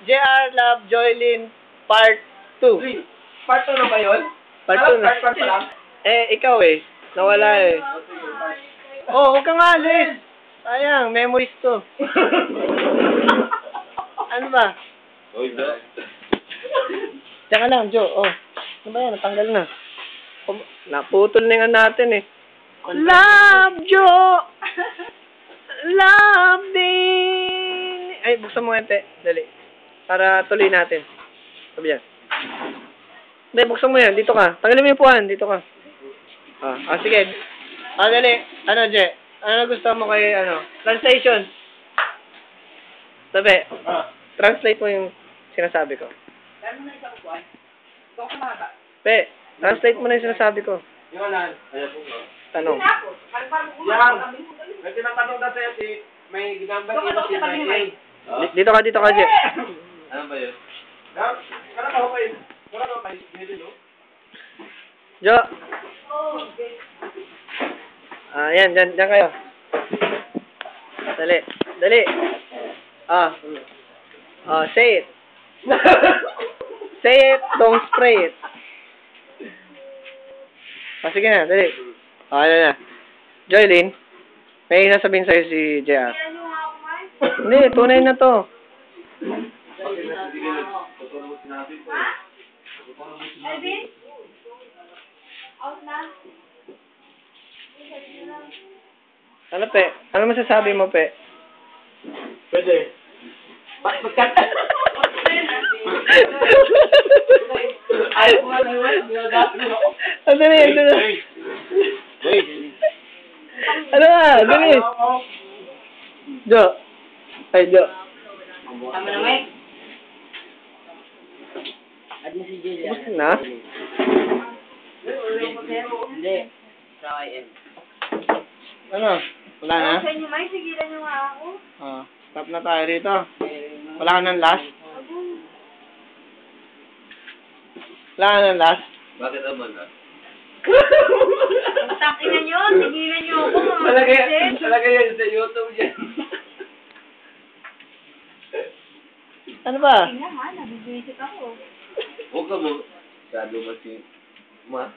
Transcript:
JR Love Joylyn Part 2. Part 2 na ba yun? Part 2 na. Part 1 pa lang? Ikaw nawala huwag kang alis. Sayang, memories to. Ano ba? Teka lang, Joe. Ano ba yan? Natanggal na. Naputol na nga natin Love, Joe! Love din! Ay, buksan mo yan, te. Dali. Para tuloy natin. Sabi yan. Hindi, buksan mo yan. Dito ka. Tanggalin mo yung puwan. Dito ka. Sige. Dali. Ano, Je? Ano gusto mo kay, Translation. Sabi. Translate mo yung sinasabi ko. Pe, translate mo na yung sinasabi ko. Yung anan? Tanong. Yan. May tinatanong na sa'yo si may ginambay iba si Michael. Dito ka, Je. Ano ba yun? Kara ka hukay. Kara ka hukay. Dito, Jo. Yan, dyan kayo. Dali. Say it. Say it, don't spray it. Sige na, dali. Ano na. Joylyn, may sasabihin sa'yo si JR. Hindi, tunay na to. Alvin? Out na? Ano, Pe? Ano masasabi mo, Pe? Pwede. Pagkat. Ayaw ko nga naman. Ano na yan? Ano nga? Dali. Jo. Ay, Jo. Tama na, Mike. At mo si Julia. Gusto na? Hindi. Sa IM. Ano? Wala na? Sa inyo, Mike, sigilan nyo nga ako. Stop na tayo rito. Wala ka ng last? Wala ka ng last? Bakit naman Takin na nyo, sigilan nyo ako. Talaga yan sa YouTube yan. Ano ba? Tingnan ha, nabibisit ako. Huwag ka mo. Sado mo si Ma.